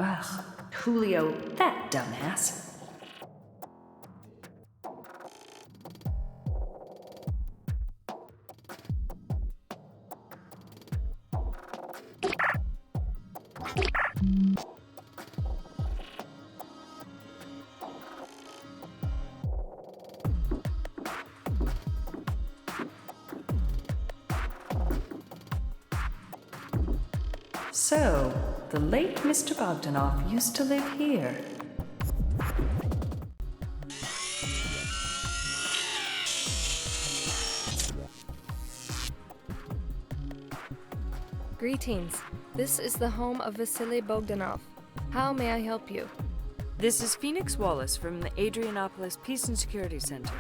Ugh, Julio, that dumbass. So, the late Mr. Bogdanov used to live here. Greetings. This is the home of Vasily Bogdanov. How may I help you? This is Phoenix Wallace from the Adrianopolis Peace and Security Center.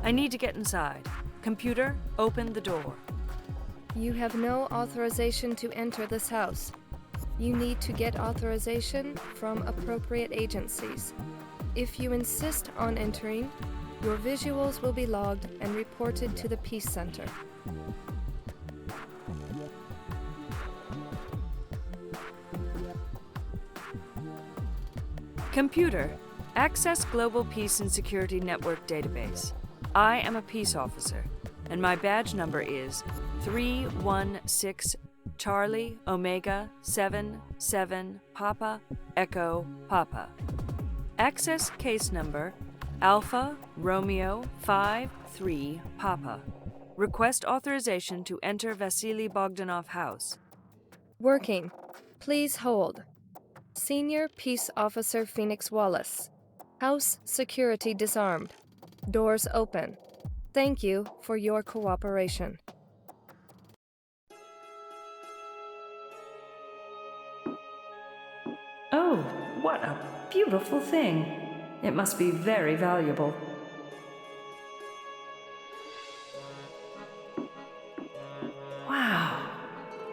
I need to get inside. Computer, open the door. You have no authorization to enter this house. You need to get authorization from appropriate agencies. If you insist on entering, your visuals will be logged and reported to the Peace Center. Computer, access Global Peace and Security Network database. I am a peace officer, and my badge number is 316 Charlie Omega 77 Papa Echo Papa. Access case number Alpha Romeo 53 Papa. Request authorization to enter Vasily Bogdanov house. Working. Please hold. Senior Peace Officer Phoenix Wallace. House security disarmed. Doors open. Thank you for your cooperation. Oh, what a beautiful thing. It must be very valuable. Wow,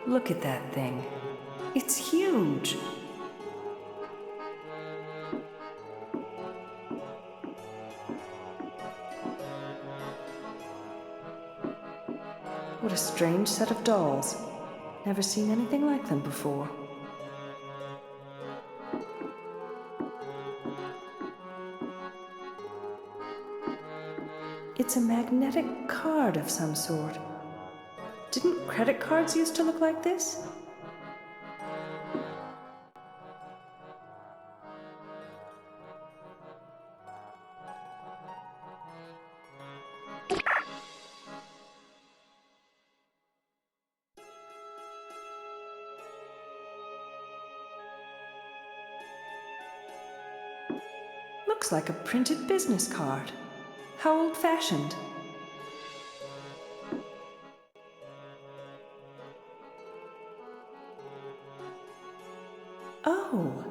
look at that thing. It's huge. What a strange set of dolls. Never seen anything like them before. It's a magnetic card of some sort. Didn't credit cards used to look like this? Looks like a printed business card. How old-fashioned. Oh,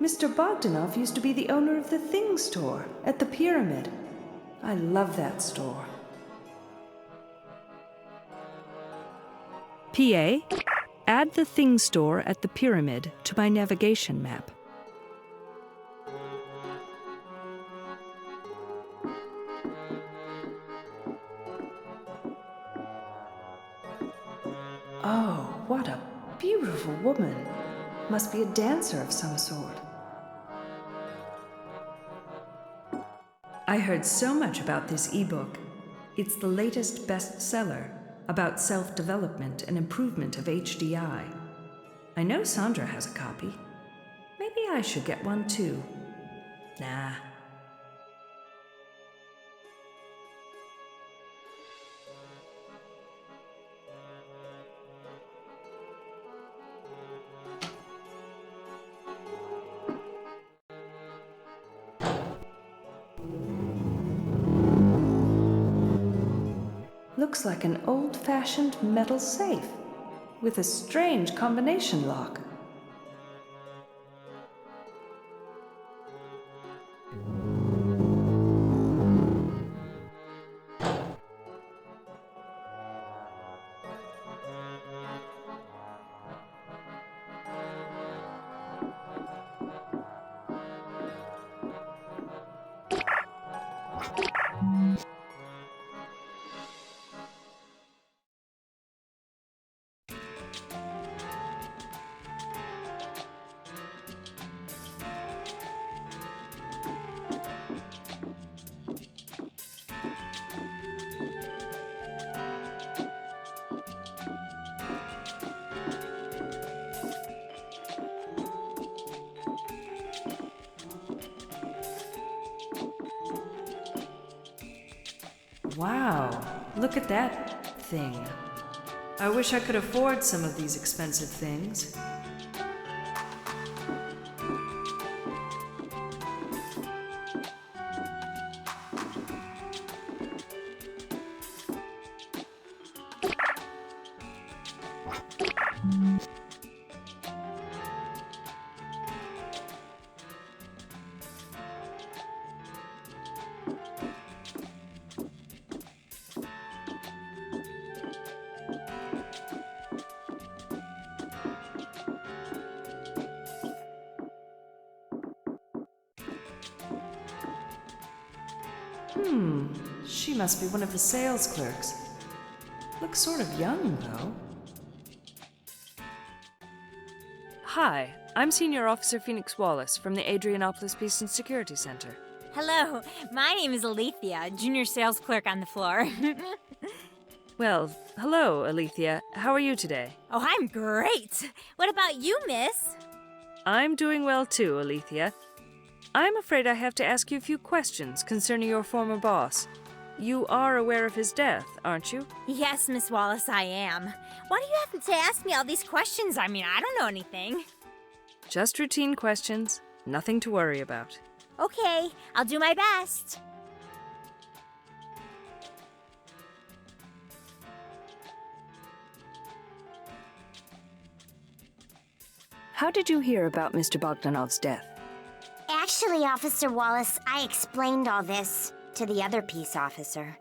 Mr. Bogdanov used to be the owner of the Thing store at the Pyramid. I love that store. PA, add the Thing Store at the Pyramid to my navigation map. Oh, what a beautiful woman. Must be a dancer of some sort. I heard so much about this ebook. It's the latest bestseller about self-development and improvement of HDI. I know Sandra has a copy. Maybe I should get one too. Nah. Looks like an old-fashioned metal safe with a strange combination lock. Wow, look at that thing. I wish I could afford some of these expensive things. She must be one of the sales clerks. Looks sort of young, though. Hi, I'm Senior Officer Phoenix Wallace from the Adrianopolis Peace and Security Center. Hello, my name is Alethea, junior sales clerk on the floor. Well, hello, Alethea. How are you today? Oh, I'm great. What about you, miss? I'm doing well too, Alethea. I'm afraid I have to ask you a few questions concerning your former boss. You are aware of his death, aren't you? Yes, Miss Wallace, I am. Why do you have to ask me all these questions? I mean, I don't know anything. Just routine questions, nothing to worry about. Okay, I'll do my best. How did you hear about Mr. Bogdanov's death? Actually, Officer Wallace, I explained all this to the other peace officer.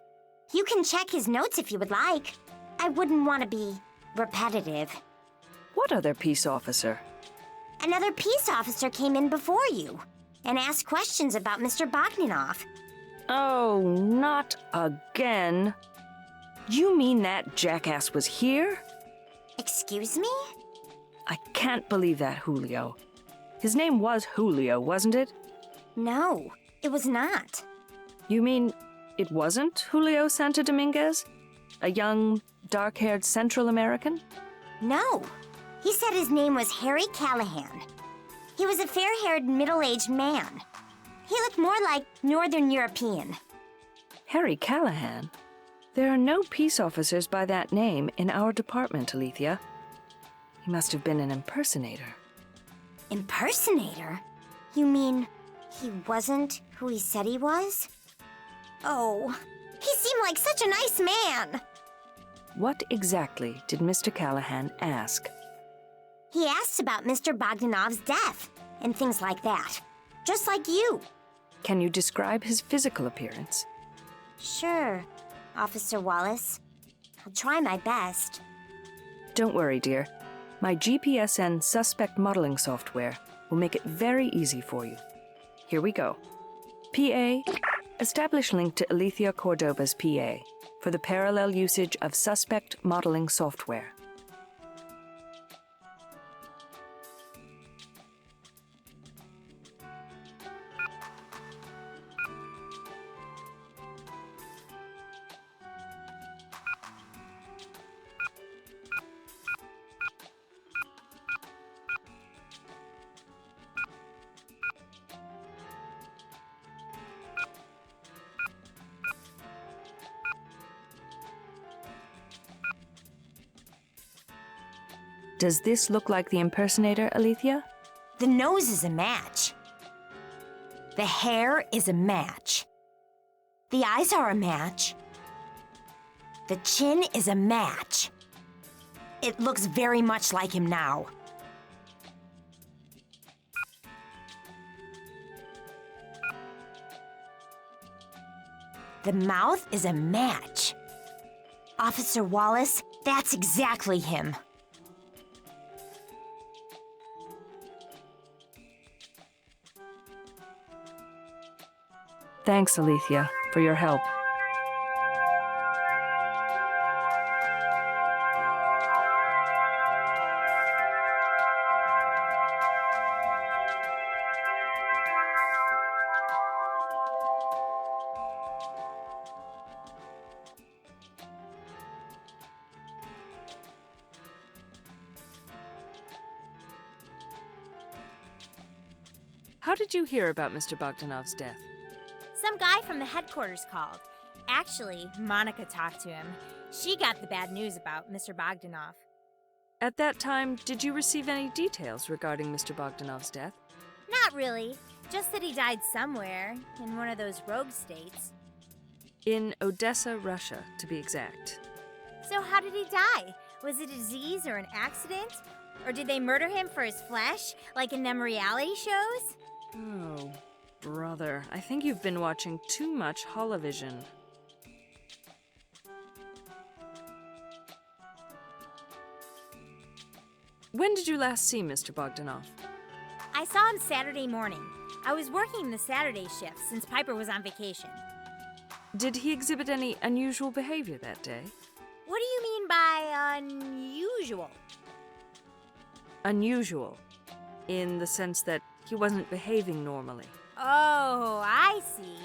You can check his notes if you would like. I wouldn't want to be repetitive. What other peace officer? Another peace officer came in before you and asked questions about Mr. Bogdanov. Oh, not again. You mean that jackass was here? Excuse me? I can't believe that, Julio. His name was Julio, wasn't it? No, it was not. You mean it wasn't Julio Santa Dominguez? A young, dark-haired Central American? No. He said his name was Harry Callahan. He was a fair-haired, middle-aged man. He looked more like Northern European. Harry Callahan? There are no peace officers by that name in our department, Alethea. He must have been an impersonator. Impersonator? You mean he wasn't who he said he was? Oh, he seemed like such a nice man. What exactly did Mr. Callahan ask? He asked about Mr. Bogdanov's death and things like that. Just like you. Can you describe his physical appearance? Sure, Officer Wallace. I'll try my best. Don't worry, dear. My GPSN suspect modeling software will make it very easy for you. Here we go. PA, establish link to Alethea Cordoba's PA for the parallel usage of suspect modeling software. Does this look like the impersonator, Alethea? The nose is a match. The hair is a match. The eyes are a match. The chin is a match. It looks very much like him now. The mouth is a match. Officer Wallace, that's exactly him. Thanks, Alethea, for your help. How did you hear about Mr. Bogdanov's death? Some guy from the headquarters called. Actually, Monica talked to him. She got the bad news about Mr. Bogdanov. At that time, did you receive any details regarding Mr. Bogdanov's death? Not really. Just that he died somewhere, in one of those rogue states. In Odessa, Russia, to be exact. So how did he die? Was it a disease or an accident? Or did they murder him for his flesh, like in them reality shows? Oh, brother, I think you've been watching too much Holovision. When did you last see Mr. Bogdanov? I saw him Saturday morning. I was working the Saturday shift since Piper was on vacation. Did he exhibit any unusual behavior that day? What do you mean by unusual? Unusual, in the sense that he wasn't behaving normally. Oh, I see.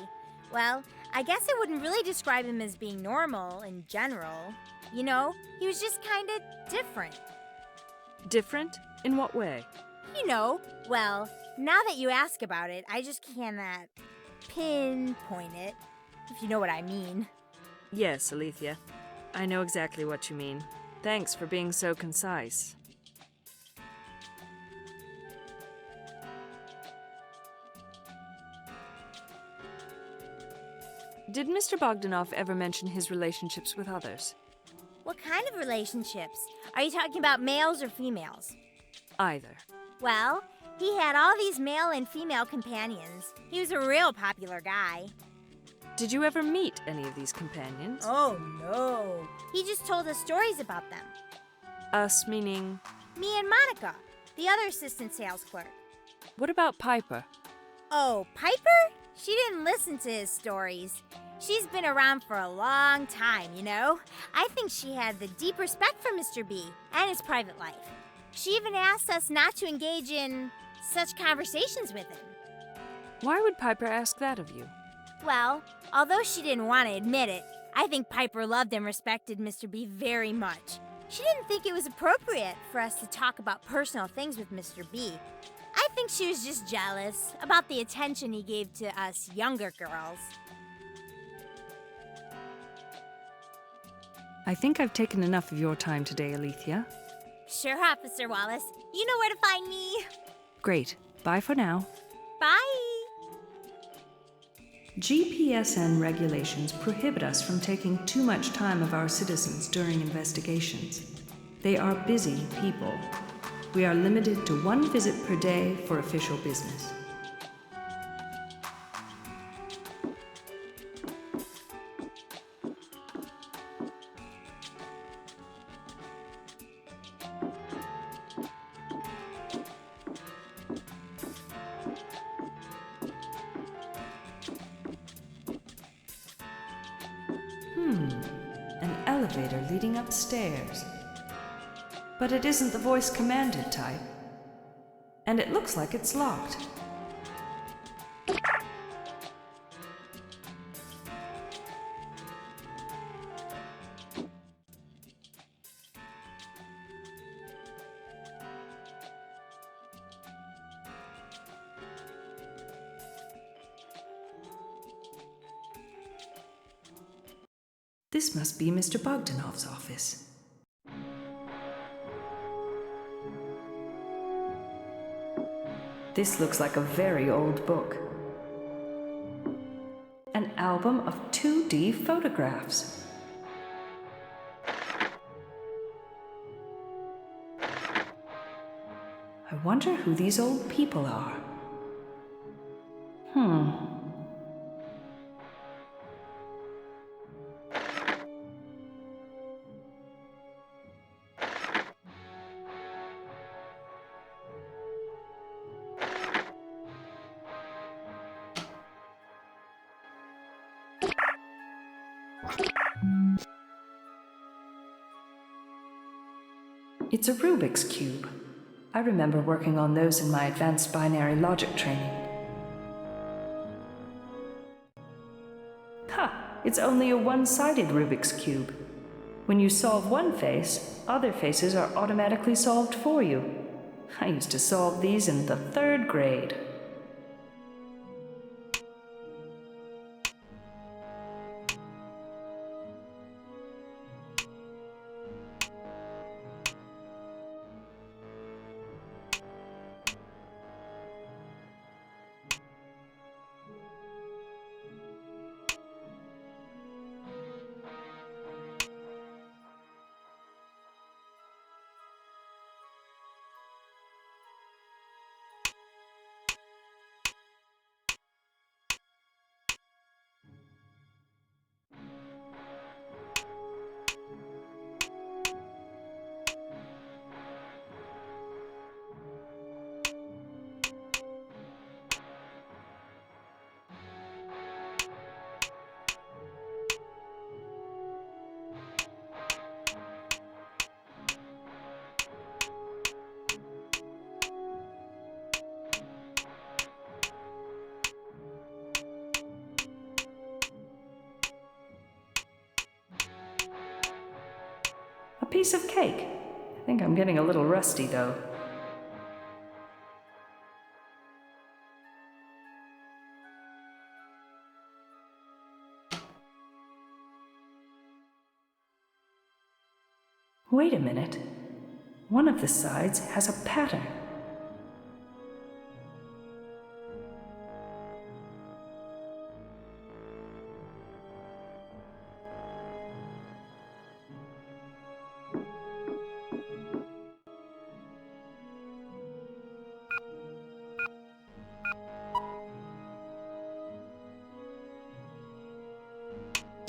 Well, I guess I wouldn't really describe him as being normal in general. You know, he was just kind of different. Different? In what way? You know, well, now that you ask about it, I just cannot pinpoint it, if you know what I mean. Yes, Alethea. I know exactly what you mean. Thanks for being so concise. Did Mr. Bogdanov ever mention his relationships with others? What kind of relationships? Are you talking about males or females? Either. Well, he had all these male and female companions. He was a real popular guy. Did you ever meet any of these companions? Oh, no. He just told us stories about them. Us meaning? Me and Monica, the other assistant sales clerk. What about Piper? Oh, Piper? She didn't listen to his stories. She's been around for a long time, you know? I think she had the deep respect for Mr. B and his private life. She even asked us not to engage in such conversations with him. Why would Piper ask that of you? Well, although she didn't want to admit it, I think Piper loved and respected Mr. B very much. She didn't think it was appropriate for us to talk about personal things with Mr. B. I think she was just jealous about the attention he gave to us younger girls. I think I've taken enough of your time today, Alethea. Sure, Officer Wallace. You know where to find me. Great. Bye for now. Bye. GPSN regulations prohibit us from taking too much time of our citizens during investigations. They are busy people. We are limited to 1 visit per day for official business. An elevator leading upstairs. But it isn't the voice commanded type. And it looks like it's locked. This must be Mr. Bogdanov's office. This looks like a very old book. An album of 2D photographs. I wonder who these old people are. It's a Rubik's Cube. I remember working on those in my advanced binary logic training. Ha! It's only a one-sided Rubik's Cube. When you solve one face, other faces are automatically solved for you. I used to solve these in the 3rd grade. piece of cake. I think I'm getting a little rusty, though. Wait a minute. One of the sides has a pattern.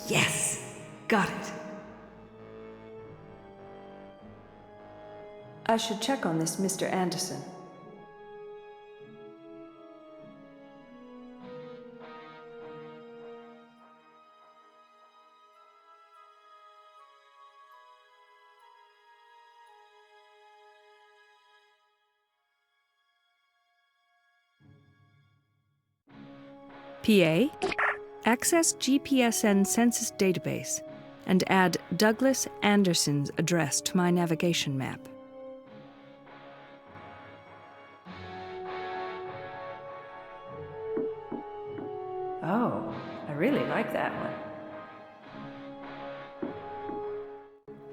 Yes! Got it. I should check on this Mr. Anderson. PA, access GPSN census database and add Douglas Anderson's address to my navigation map. Oh, I really like that one.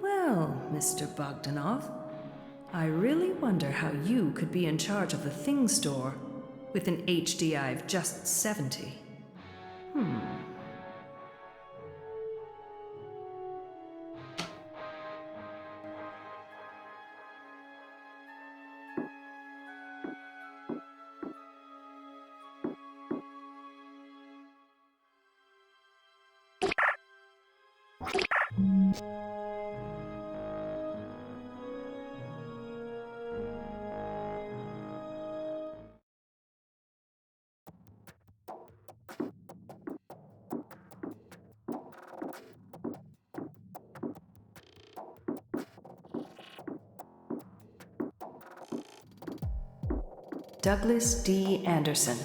Well, Mr. Bogdanov, I really wonder how you could be in charge of the thing store with an HDI of just 70. Douglas D. Anderson,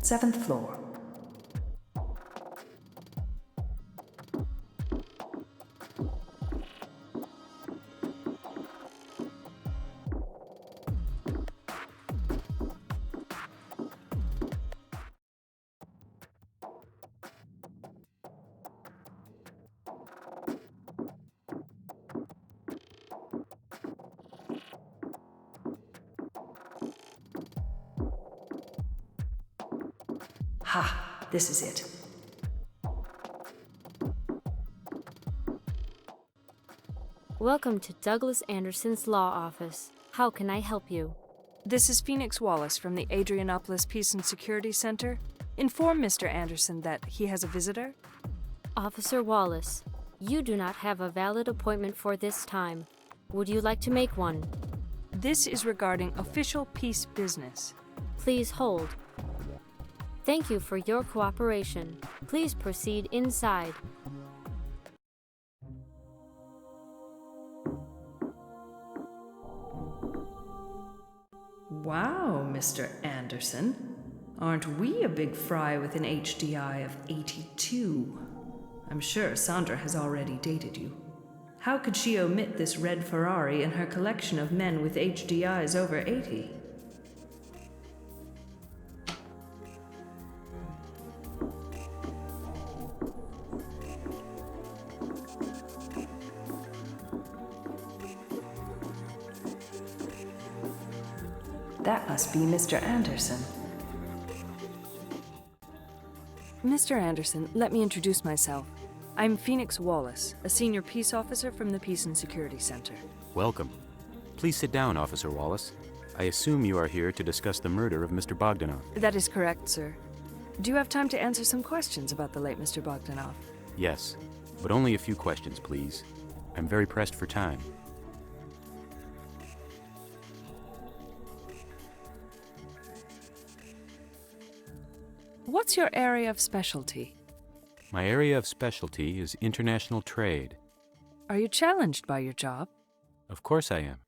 7th floor. Ha! This is it. Welcome to Douglas Anderson's law office. How can I help you? This is Phoenix Wallace from the Adrianopolis Peace and Security Center. Inform Mr. Anderson that he has a visitor. Officer Wallace, you do not have a valid appointment for this time. Would you like to make one? This is regarding official peace business. Please hold. Thank you for your cooperation. Please proceed inside. Wow, Mr. Anderson. Aren't we a big fry with an HDI of 82? I'm sure Sandra has already dated you. How could she omit this red Ferrari in her collection of men with HDIs over 80? That must be Mr. Anderson. Mr. Anderson, let me introduce myself. I'm Phoenix Wallace, a senior peace officer from the Peace and Security Center. Welcome. Please sit down, Officer Wallace. I assume you are here to discuss the murder of Mr. Bogdanov. That is correct, sir. Do you have time to answer some questions about the late Mr. Bogdanov? Yes, but only a few questions, please. I'm very pressed for time. What's your area of specialty? My area of specialty is international trade. Are you challenged by your job? Of course I am.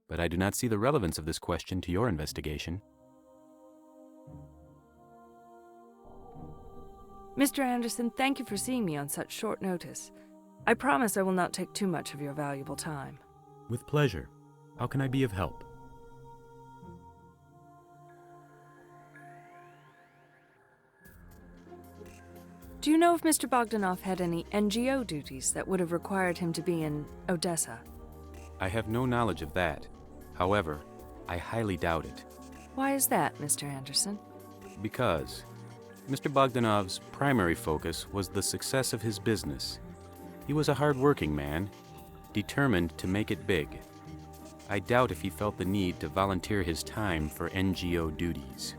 But I do not see the relevance of this question to your investigation. Mr. Anderson, thank you for seeing me on such short notice. I promise I will not take too much of your valuable time. With pleasure. How can I be of help? Do you know if Mr. Bogdanov had any NGO duties that would have required him to be in Odessa? I have no knowledge of that. However, I highly doubt it. Why is that, Mr. Anderson? Because Mr. Bogdanov's primary focus was the success of his business. He was a hard-working man, determined to make it big. I doubt if he felt the need to volunteer his time for NGO duties.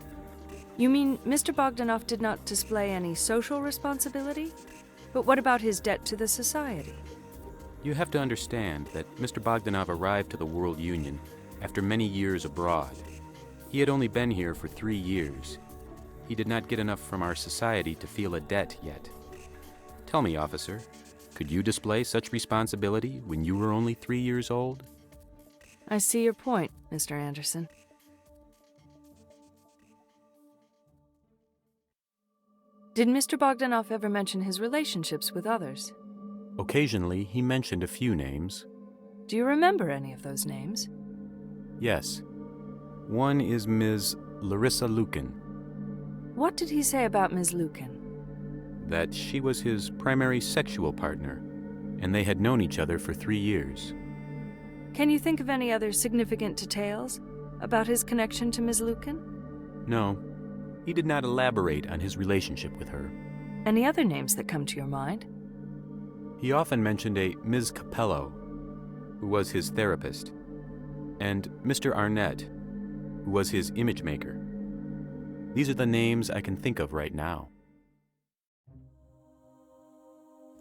You mean Mr. Bogdanov did not display any social responsibility? But what about his debt to the society? You have to understand that Mr. Bogdanov arrived to the World Union after many years abroad. He had only been here for 3 years. He did not get enough from our society to feel a debt yet. Tell me, officer, could you display such responsibility when you were only 3 years old? I see your point, Mr. Anderson. Did Mr. Bogdanov ever mention his relationships with others? Occasionally, he mentioned a few names. Do you remember any of those names? Yes. One is Ms. Larissa Lukin. What did he say about Ms. Lukin? That she was his primary sexual partner, and they had known each other for 3 years. Can you think of any other significant details about his connection to Ms. Lukin? No, he did not elaborate on his relationship with her. Any other names that come to your mind? He often mentioned a Ms. Capello, who was his therapist, and Mr. Arnett, who was his image maker. These are the names I can think of right now.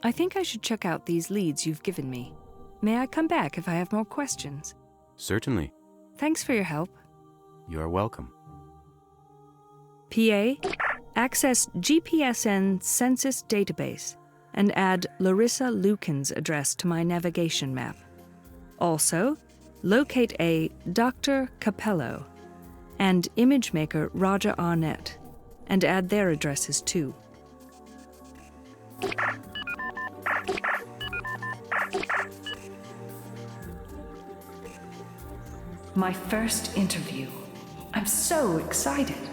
I think I should check out these leads you've given me. May I come back if I have more questions? Certainly. Thanks for your help. You are welcome. PA, access GPSN census database and add Larissa Lukin's address to my navigation map. Also, locate a Dr. Capello and image maker Roger Arnett and add their addresses too. My first interview. I'm so excited.